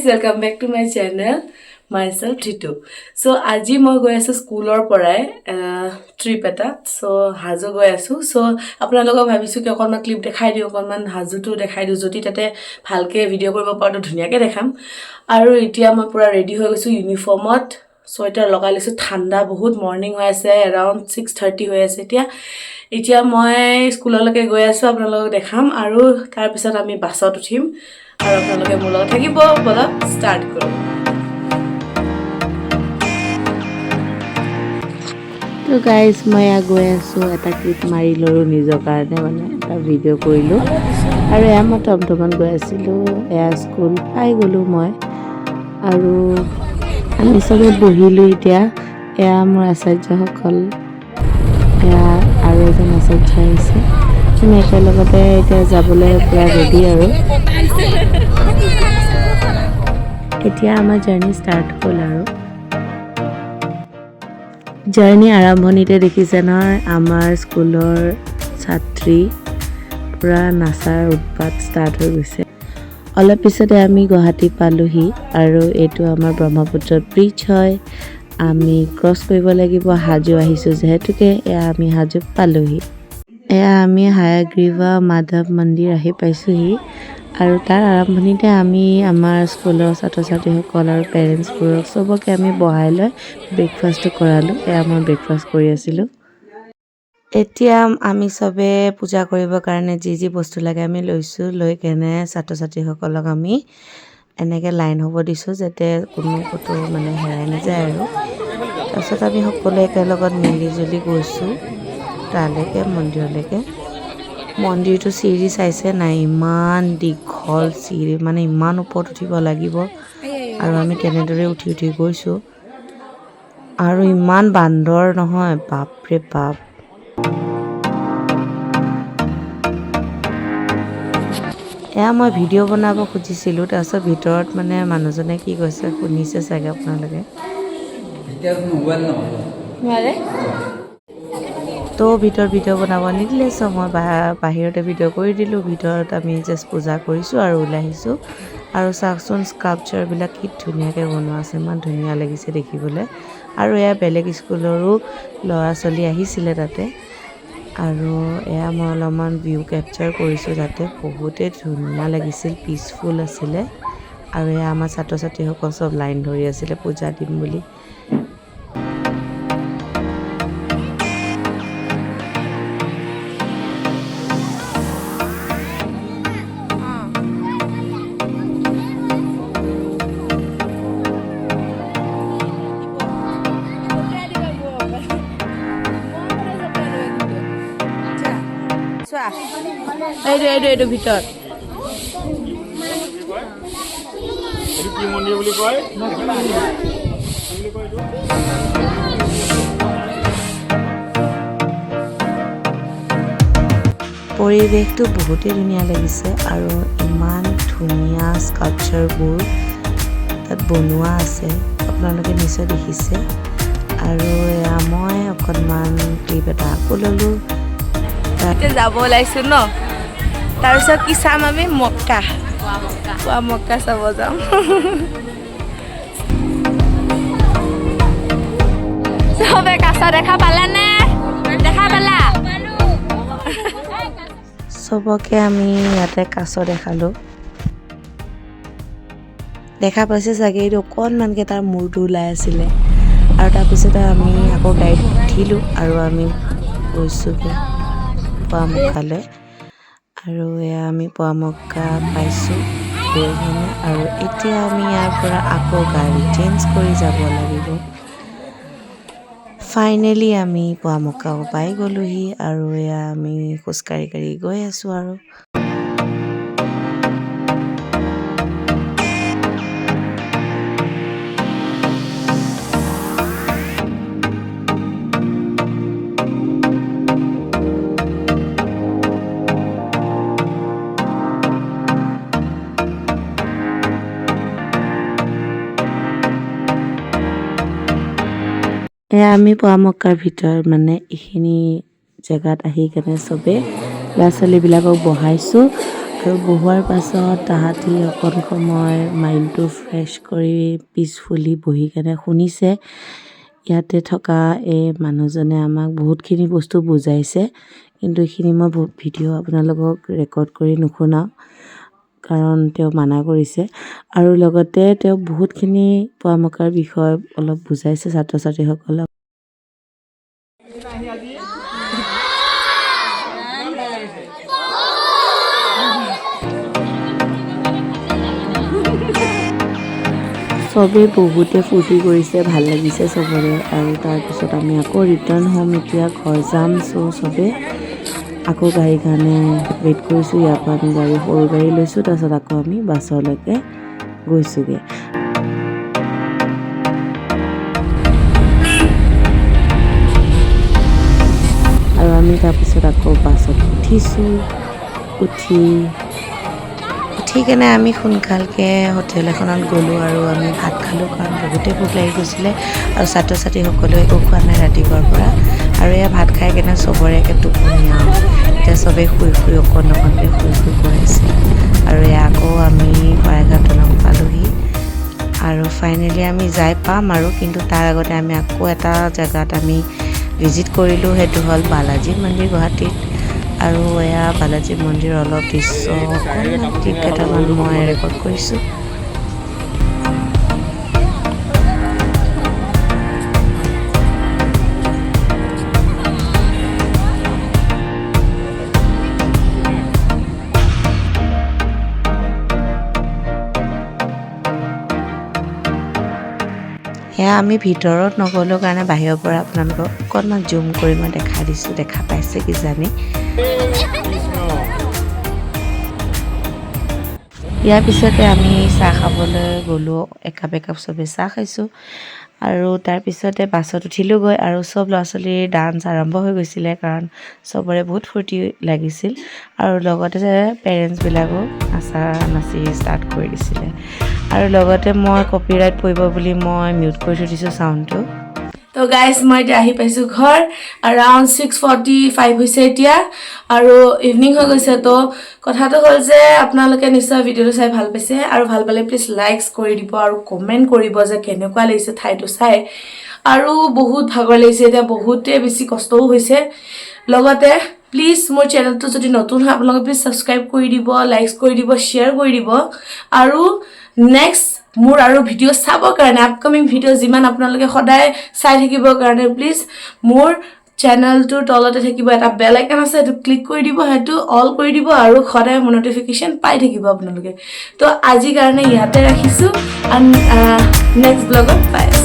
welcome back to my channel. Myself Dhitu. So আজি মই গৈ আছো স্কুলৰ পৰাই ট্ৰিপ এটা সো হাজো গৈ আছো সো আপোনালোকক ভাবিছো কি অকনমান ক্লিপ দেখাই দিও অকনমান হাজোটো দেখাই দিও যদি তাতে ভালকে ভিডিও কৰিব পাৰো ধুনিয়াকে দেখাম আৰু এতিয়া মই পুৰা ৰেডি হৈ গৈছো ইউনিফৰ্মত সোয়েটাৰ লগাই লৈছো ঠাণ্ডা বহুত মৰ্নিং হৈ আছে around 6:30 হৈ আছে এতিয়া মই স্কুললৈকে গৈ আছো আপোনালোকক দেখাম আৰু তাৰ পিছত আমি বাছত উঠিম আৰু আপোনালোকে মোৰ লগত থাকিব বলা ষ্টাৰ্ট কৰো তো গাইস মই গৈ আছো এটা ক্লিপ মাৰি লৰো নিজৰ কাৰণে মানে এটা ভিডিও কৰিলো আৰু এয়া মই টমটমত গৈ আছিলো এয়া স্কুল পাই গলো মই আৰু আমি সবে বহিলো এতিয়া এয়া মোৰ আচাৰ্যসকল এয়া আৰু এজন আচাৰ্য আহিছে আমি একেলগতে এতিয়া যাবলৈ পুৰা ৰেডি আৰু এতিয়া আমাৰ জাৰ্নি ষ্টাৰ্ট হ'ল আৰু জাৰ্নি আৰম্ভণিতে দেখিছে নহয় আমাৰ স্কুলৰ ছাত্ৰী পুৰা নাচাৰ উৎপাত ষ্টাৰ্ট হৈ গৈছে অলপ পিছতে আমি গুৱাহাটী পালোহি আৰু এইটো আমাৰ ব্ৰহ্মপুত্ৰ ব্ৰিজ হয় আমি ক্ৰছ কৰিব লাগিব হাজো আহিছো যেহেতুকে এয়া আমি হাজো পালোহি এয়া আমি হায়াগ্ৰীৱা মাধৱ মন্দিৰ আহি পাইছোহি আৰু তাৰ আৰম্ভণিতে আমি আমাৰ স্কুলৰ ছাত্ৰ-ছাত্ৰীসকল আৰু পেৰেণ্টছবোৰক সবকে আমি বহাই লৈ ব্ৰেকফাষ্টটো কৰালো এয়া মই ব্ৰেকফাষ্ট কৰি আছিলো এতিয়া আমি সবে পূজা কৰিবৰ কাৰণে যি বস্তু লাগে আমি লৈছো লৈ কেনে ছাত্ৰ-ছাত্ৰীসকলক আমি এনেকে লাইন হ'ব দিছো যাতে কোনো কতো মানে হেৰাই নাযায় আৰু তাৰপিছত আমি সকলোৱে একেলগত মিলি জুলি গৈছো তালৈকে মন্দিৰলৈকে মন্দিৰটো চিৰি চাইছে নাই ইমান দীঘল চিৰি মানে ইমান ওপৰত উঠিব লাগিব আৰু আমি তেনেদৰে উঠি গৈছো আৰু ইমান বান্দৰ নহয় বাপৰে বাপ এয়া মই ভিডিঅ' বনাব খুজিছিলো তাৰপিছত ভিতৰত মানে মানুহজনে কি কৈছে শুনিছে চাগে আপোনালোকে তো ভিতৰত ভিডিঅ' বনাব নিদিলে চ মই বাহিৰতে ভিডিঅ' কৰি দিলোঁ ভিতৰত আমি জাষ্ট পূজা কৰিছোঁ আৰু ওলাই আহিছোঁ আৰু চাওকচোন স্কাল্পচাৰবিলাক কি ধুনীয়াকৈ বনোৱা আছে ইমান ধুনীয়া লাগিছে দেখিবলৈ আৰু এয়া বেলেগ স্কুলৰো ল'ৰা ছোৱালী আহিছিলে তাতে আৰু এয়া মই অলপমান ভিউ কেপচাৰ কৰিছোঁ তাতে বহুতেই ধুনীয়া লাগিছিল পিচফুল আছিলে আৰু এয়া আমাৰ ছাত্ৰ ছাত্ৰীসকল চব লাইন ধৰি আছিলে পূজা দিম বুলি এইটো ভিতৰত পৰিৱেশটো বহুতেই ধুনীয়া লাগিছে আৰু ইমান ধুনীয়া স্কাল্পচাৰবোৰ তাত বনোৱা আছে আপোনালোকে নিশ্চয় দেখিছে আৰু এয়া মই অকণমান ক্লিপ এটা আকৌ ল'লোঁ তাতে যাব ওলাইছোঁ ন তাৰপিছত কি চাম আমি মক্কা চাব যাম চবে কাছা দেখা পালানে চবকে আমি ইয়াতে কাছ দেখালোঁ দেখা পাইছে চাগে এইটো অকণমানকৈ তাৰ মূৰটো ওলাই আছিলে আৰু তাৰপিছতে আমি আকৌ গাড়ীত উঠিলোঁ আৰু আমি গৈছোঁগৈ পোৱামক্কালৈ আৰু এয়া আমি পোৱামক্কা পাইছোঁ গৈ কিনে আৰু এতিয়া আমি ইয়াৰ পৰা আকৌ গাড়ী চেঞ্জ কৰি যাব লাগিব ফাইনেলি আমি পোৱামক্কা পাই গ'লোহি আৰু এয়া আমি খোজকাঢ়ি গৈ আছোঁ আৰু এয়া আমি পোৱামক্কাৰ ভিতৰত মানে এইখিনি জেগাত আহি কেনে চবে ল'ৰা ছোৱালীবিলাকক বহাইছোঁ আৰু বহোৱাৰ পাছত তাহাঁতি অকণ সময় মাইণ্ডটো ফ্ৰেছ কৰি পিচফুলি বহি কেনে শুনিছে। ইয়াতে থকা এই মানুহজনে আমাক বহুতখিনি বস্তু বুজাইছে, কিন্তু এইখিনি মই ভিডিঅ' আপোনালোকক ৰেকৰ্ড কৰি নুশুনাওঁ, কাৰণ তেওঁ মানা কৰিছে। আৰু লগতে তেওঁ বহুতখিনি পোৱামক্কাৰ বিষয় অলপ বুজাইছে ছাত্ৰ ছাত্ৰীসকলক। চবেই বহুতে ফূৰ্তি কৰিছে, ভাল লাগিছে চবৰে। আৰু তাৰপিছত আমি আকৌ ৰিটাৰ্ণ হ'ম, এতিয়া ঘৰ যাম। চ' চবেই আকৌ গাড়ীৰ কাৰণে ৱেইট কৰিছোঁ। ইয়াৰ পৰা আমি সৰু গাড়ী লৈছোঁ, তাৰপিছত আকৌ আমি বাছলৈকে গৈছোঁগৈ। আৰু আমি তাৰপিছত আকৌ বাছত উঠিছোঁ। উঠি কেনে আমি সোনকালকৈ হোটেল এখনত গ'লোঁ আৰু আমি ভাত খালোঁ, কাৰণ বহুতেই ভোক লাগি গৈছিলে আৰু ছাত্ৰ ছাত্ৰীসকলেও একো খোৱা নাই ৰাতিপুৱাৰ পৰা। আৰু এয়া ভাত খাই কেনে চবৰে একে টোপনি আৰু এতিয়া চবেই শুই অকণকৈ শুই গৈ আছে। আৰু এয়া আকৌ আমি শৰাইঘাট দলং পালোঁহি আৰু ফাইনেলি আমি যাই পাম আৰু, কিন্তু তাৰ আগতে আমি আকৌ এটা জেগাত আমি ভিজিট কৰিলোঁ, সেইটো হ'ল বালাজী মন্দিৰ গুৱাহাটীত। আৰু এয়া বালাজী মন্দিৰ অলপ দৃশ্য অকণমান ক্লিপ কেইটামান মই ৰেকৰ্ড কৰিছোঁ। সেয়া আমি ভিতৰত নগ'লোঁ কাৰণে বাহিৰৰ পৰা আপোনালোকক অকণমান জুম কৰি মই দেখাই দিছোঁ, দেখা পাইছে কিজানি। ইয়াৰ পিছতে আমি চাহ খাবলৈ গ'লোঁ, একাপ চবেই চাহ খাইছোঁ। আৰু তাৰপিছতে বাছত উঠিলোঁগৈ আৰু চব ল'ৰা ছোৱালীৰ ডান্স আৰম্ভ হৈ গৈছিলে, কাৰণ চবৰে বহুত ফূৰ্তি লাগিছিল। আৰু লগতে পেৰেণ্টছবিলাকো নাচি ষ্টাৰ্ট কৰি দিছিলে। আৰু লগতে মই কপিৰাইট পৰিব বুলি মই মিউট কৰি থৈ দিছোঁ চাউণ্ডটো। তো গাইজ, মই এতিয়া আহি পাইছোঁ ঘৰ। এৰাউণ্ড 6:45 হৈছে এতিয়া, আৰু ইভিনিং হৈ গৈছে। তো কথাটো হ'ল যে আপোনালোকে নিশ্চয় ভিডিঅ'টো চাই ভাল পাইছে, আৰু ভাল পালে প্লিজ লাইকছ কৰি দিব আৰু কমেণ্ট কৰিব যে কেনেকুৱা লাগিছে ঠাইটো চাই। আৰু বহুত ভাগৰ লাগিছে এতিয়া, বহুতেই বেছি কষ্টও হৈছে। লগতে প্লিজ মোৰ চেনেলটো যদি নতুন হয় আপোনালোকে প্লিজ ছাবস্ক্ৰাইব কৰি দিব, লাইকছ কৰি দিব, শ্বেয়াৰ কৰি দিব। আৰু নেক্সট মোৰ আৰু ভিডিঅ' চাবৰ কাৰণে, আপকামিং ভিডিঅ' যিমান আপোনালোকে সদায় চাই থাকিবৰ কাৰণে প্লিজ মোৰ চেনেলটোৰ তলতে থাকিব এটা বেল আইকন আছে, সেইটো ক্লিক কৰি দিব, সেইটো অল কৰি দিব, আৰু সদায় মোৰ নটিফিকেশ্যন পাই থাকিব আপোনালোকে। তো আজিৰ কাৰণে ইয়াতে ৰাখিছোঁ, নেক্সট ব্লগত পাই